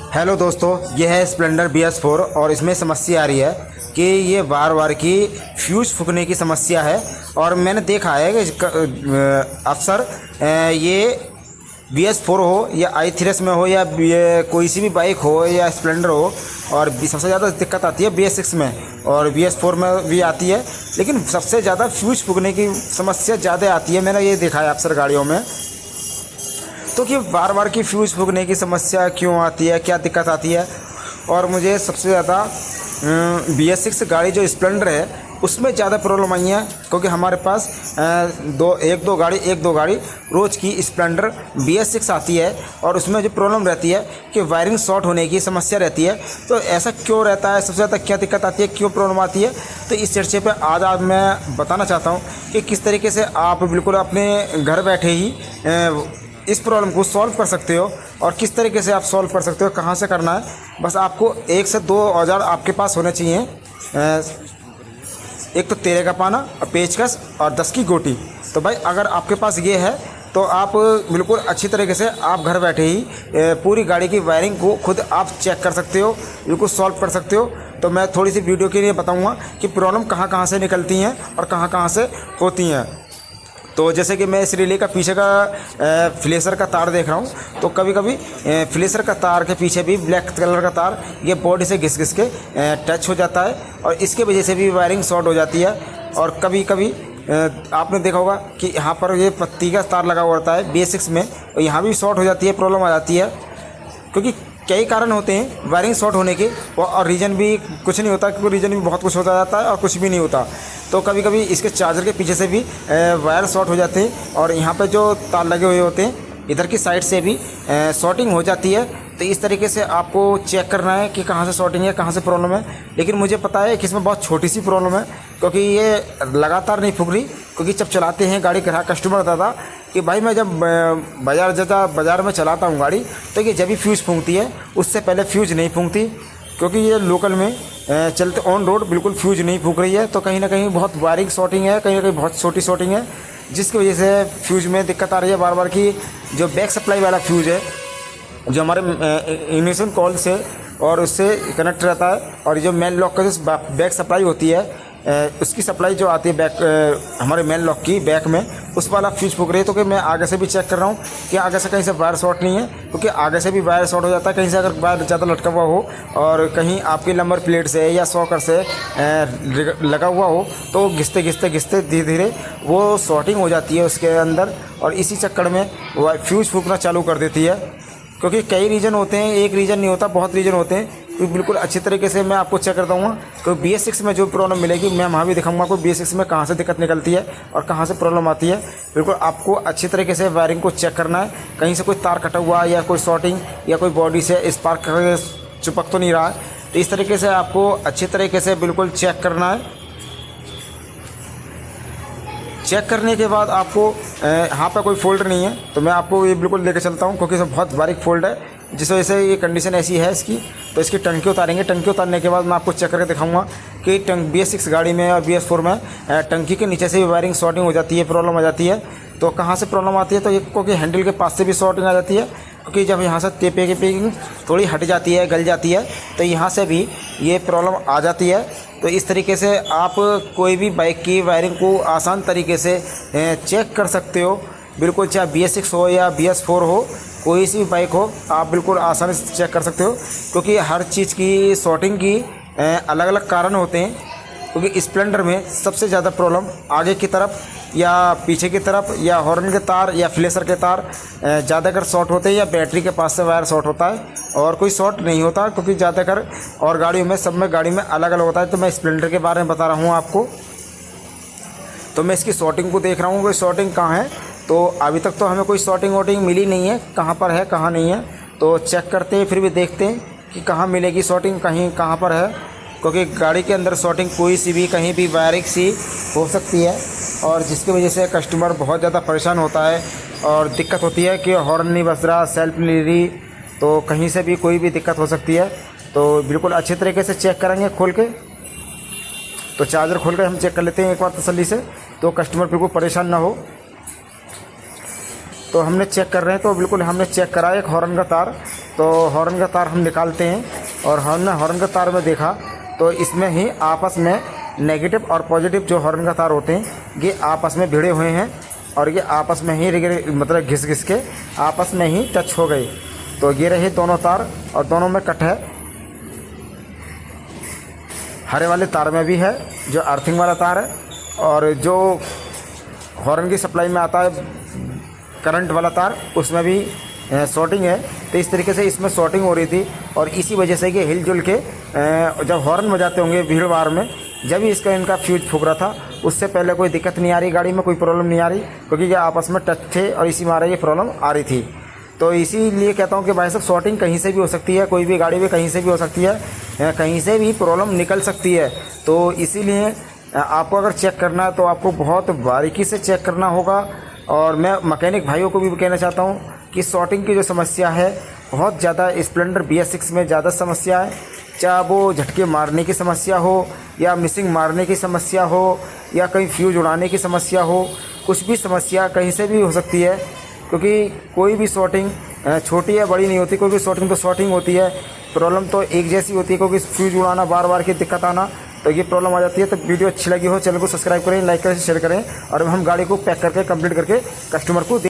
Hello दोस्तों, ये है स्प्लेंडर BS4 और इसमें समस्या आ रही है कि ये बार बार की फ्यूज फूकने की समस्या है। और मैंने देखा है कि अक्सर ये BS4 हो या i3 में हो या कोई सी भी बाइक हो या स्प्लेंडर हो, और सबसे ज़्यादा दिक्कत आती है BS6 में और BS4 में भी आती है, लेकिन सबसे ज़्यादा फ्यूज फूकने की समस्या ज़्यादा आती है। मैंने ये देखा है अक्सर गाड़ियों में। तो कि बार बार की फ्यूज फूकने की समस्या क्यों आती है, क्या दिक्कत आती है। और मुझे सबसे ज़्यादा BS6 गाड़ी जो स्प्लेंडर है उसमें ज़्यादा प्रॉब्लम आई है, क्योंकि हमारे पास एक दो गाड़ी रोज़ की स्प्लेंडर BS6 आती है और उसमें जो प्रॉब्लम रहती है कि वायरिंग शॉर्ट होने की समस्या रहती है। तो ऐसा क्यों रहता है, सबसे ज़्यादा क्या दिक्कत आती है, क्यों प्रॉब्लम आती है, तो इस चर्चे पर आज मैं बताना चाहता हूँ कि किस तरीके से आप बिल्कुल अपने घर बैठे ही इस प्रॉब्लम को सॉल्व कर सकते हो और किस तरीके से आप सॉल्व कर सकते हो, कहाँ से करना है। बस आपको 1 से 2 औजार आपके पास होने चाहिए। एक तो तेरे का पाना और पेचकस और 10 की गोटी। तो भाई अगर आपके पास ये है तो आप बिल्कुल अच्छी तरीके से आप घर बैठे ही पूरी गाड़ी की वायरिंग को खुद आप चेक कर सकते हो, बिल्कुल सॉल्व कर सकते हो। तो मैं थोड़ी सी वीडियो के लिए बताऊँगा कि प्रॉब्लम कहाँ से निकलती हैं और कहाँ से होती हैं। तो जैसे कि मैं इस रिले का पीछे का फ्लेसर का तार देख रहा हूँ, तो कभी कभी फ्लेसर का तार के पीछे भी ब्लैक कलर का तार ये बॉडी से घिस के टच हो जाता है और इसके वजह से भी वायरिंग शॉर्ट हो जाती है। और कभी कभी आपने देखा होगा कि यहाँ पर ये पत्ती का तार लगा हुआ होता है BS6 में, और यहाँ भी शॉर्ट हो जाती है, प्रॉब्लम आ जाती है। क्योंकि कई कारण होते हैं वायरिंग शॉर्ट होने के, और रीज़न भी कुछ नहीं होता, क्योंकि रीज़न भी बहुत कुछ होता जाता है और कुछ भी नहीं होता। तो कभी कभी इसके चार्जर के पीछे से भी वायर शॉर्ट हो जाते हैं और यहाँ पे जो तार लगे हुए होते हैं इधर की साइड से भी शॉर्टिंग हो जाती है। तो इस तरीके से आपको चेक करना है कि कहाँ से शॉर्टिंग है, कहाँ से प्रॉब्लम है। लेकिन मुझे पता है कि इसमें बहुत छोटी सी प्रॉब्लम है, क्योंकि ये लगातार नहीं फूक रही। क्योंकि जब चलाते हैं गाड़ी, ग्राहक कस्टमर आता था कि भाई मैं जब बाज़ार में चलाता हूँ गाड़ी, तो ये जब भी फ्यूज़ फूंकती है, उससे पहले फ्यूज़ नहीं फूंकती। क्योंकि ये लोकल में चलते ऑन रोड बिल्कुल फ्यूज नहीं फूक रही है। तो कहीं ना कहीं बहुत वायरिंग शॉर्टिंग है, कहीं ना कहीं बहुत छोटी शॉर्टिंग है, जिसकी वजह से फ्यूज में दिक्कत आ रही है बार बार की। जो बैक सप्लाई वाला फ्यूज है, जो हमारे इग्निशन कॉल से और उससे कनेक्ट रहता है, और जो मेन लॉक का जो बैक सप्लाई होती है उसकी सप्लाई जो आती है हमारे मेन लॉक की बैक में, उस वाला फ्यूज फूक रही है। तो कि मैं आगे से भी चेक कर रहा हूँ कि आगे से कहीं से वायर शॉर्ट नहीं है, क्योंकि आगे से भी वायर शॉर्ट हो जाता है कहीं से, अगर वायर ज़्यादा लटका हुआ हो और कहीं आपकी नंबर प्लेट से या सॉकर से लगा हुआ हो, तो घिसते धीरे धीरे वो शॉर्टिंग हो जाती है उसके अंदर, और इसी चक्कर में वो फ्यूज फूकना चालू कर देती है। क्योंकि कई रीज़न होते हैं, एक रीज़न नहीं होता, बहुत रीज़न होते हैं। तो बिल्कुल अच्छी तरीके से मैं आपको चेक कर दूँगा। तो BS6 में जो प्रॉब्लम मिलेगी मैं वहाँ भी दिखाऊंगा आपको BS6 में कहाँ से दिक्कत निकलती है और कहाँ से प्रॉब्लम आती है। बिल्कुल आपको अच्छी तरीके से वायरिंग को चेक करना है, कहीं से कोई तार कटा हुआ या कोई शॉर्टिंग या कोई बॉडी से स्पार्क चिपक तो नहीं रहा है। तो इस तरीके से आपको अच्छी तरीके से बिल्कुल चेक करना है। चेक करने के बाद आपको यहाँ पर कोई फोल्डर नहीं है, तो मैं आपको ये बिल्कुल लेके चलता हूँ, क्योंकि इसमें बहुत बारीक फोल्ड है, जिस वजह से ये कंडीशन ऐसी है इसकी। तो इसकी टंकी उतारेंगे, टंकी उतारने के बाद मैं आपको चेक करके दिखाऊंगा कि BS6 गाड़ी में और BS4 में टंकी के नीचे से भी वायरिंग शॉर्टिंग हो जाती है, प्रॉब्लम आ जाती है। तो कहाँ से प्रॉब्लम आती है, तो ये क्योंकि हैंडल के पास से भी शॉर्टिंग आ जाती है, क्योंकि जब यहाँ से टेपे की पेकिंग थोड़ी हट जाती है, गल जाती है, तो यहाँ से भी ये प्रॉब्लम आ जाती है। तो इस तरीके से आप कोई भी बाइक की वायरिंग को आसान तरीके से चेक कर सकते हो। बिल्कुल चाहे BS6 हो या BS4 हो, कोई सी भी बाइक हो, आप बिल्कुल आसानी से चेक कर सकते हो। क्योंकि हर चीज़ की शॉर्टिंग की अलग अलग कारण होते हैं। क्योंकि स्प्लेंडर में सबसे ज़्यादा प्रॉब्लम आगे की तरफ या पीछे की तरफ या हॉर्न के तार या फ्लेसर के तार ज़्यादातर शॉर्ट होते हैं, या बैटरी के पास से वायर शॉर्ट होता है, और कोई शॉर्ट नहीं होता। क्योंकि ज़्यादातर और गाड़ियों में सब में गाड़ी में अलग अलग होता है। तो मैं स्प्लेंडर के बारे में बता रहा हूँ आपको। तो मैं इसकी शॉर्टिंग को देख रहा हूँ कि शॉर्टिंग कहाँ है। तो अभी तक तो हमें कोई शॉर्टिंग वॉर्टिंग मिली नहीं है, कहाँ पर है कहाँ नहीं है। तो चेक करते हैं, फिर भी देखते हैं कि कहाँ मिलेगी शॉर्टिंग, कहीं कहाँ पर है। क्योंकि गाड़ी के अंदर शॉर्टिंग कोई सी भी कहीं भी वायरिंग सी हो सकती है, और जिसकी वजह से कस्टमर बहुत ज़्यादा परेशान होता है और दिक्कत होती है कि हॉर्न नहीं बज रहा, सेल्फ नहीं ले रही। तो कहीं से भी कोई भी दिक्कत हो सकती है। तो बिल्कुल अच्छे तरीके से चेक करेंगे खोल के। तो चार्जर खोल कर हम चेक कर लेते हैं एक बार तसल्ली से, तो कस्टमर बिल्कुल परेशान ना हो। तो हमने चेक कर रहे हैं, तो बिल्कुल हमने चेक करा एक हॉर्न का तार, तो हॉर्न का तार हम निकालते हैं और हमने हॉर्न का तार में देखा तो इसमें ही आपस में नेगेटिव और पॉजिटिव जो हॉर्न का तार होते हैं ये आपस में भिड़े हुए हैं और ये आपस में ही मतलब घिस घिस के आपस में ही टच हो गए। तो ये रहे दोनों तार और दोनों में कट है। हरे वाले तार में भी है जो अर्थिंग वाला तार है और जो हॉर्न की सप्लाई में आता है करंट वाला तार उसमें भी शॉर्टिंग है। तो इस तरीके से इसमें शॉर्टिंग हो रही थी और इसी वजह से ये हिलजुल के जब हॉर्न बजाते होंगे भीड़ भाड़ में जब भी इनका फ्यूज फूक रहा था उससे पहले कोई दिक्कत नहीं आ रही, गाड़ी में कोई प्रॉब्लम नहीं आ रही क्योंकि ये आपस में टच थे और इसी मारे ये प्रॉब्लम आ रही थी। तो इसीलिए कहता हूँ कि भाई साहब शॉर्टिंग कहीं से भी हो सकती है, कोई भी गाड़ी में कहीं से भी हो सकती है, कहीं से भी प्रॉब्लम निकल सकती है। तो इसीलिए आपको अगर चेक करना है तो आपको बहुत बारीकी से चेक करना होगा। और मैं मैकेनिक भाइयों को भी कहना चाहता हूँ कि शॉर्टिंग की जो समस्या है बहुत ज़्यादा स्प्लेंडर BS6 में ज़्यादा समस्या है, चाहे वो झटके मारने की समस्या हो या मिसिंग मारने की समस्या हो या कहीं फ्यूज उड़ाने की समस्या हो, कुछ भी समस्या कहीं से भी हो सकती है क्योंकि कोई भी शॉर्टिंग छोटी या बड़ी नहीं होती, कोई भी शॉर्टिंग तो शॉर्टिंग होती है। प्रॉब्लम तो एक जैसी होती है क्योंकि फ्यूज उड़ाना बार बार की दिक्कत आना तो ये प्रॉब्लम आ जाती है। तो वीडियो अच्छी लगी हो चैनल को सब्सक्राइब करें, लाइक करें, शेयर करें और हम गाड़ी को पैक करके कंप्लीट करके कस्टमर को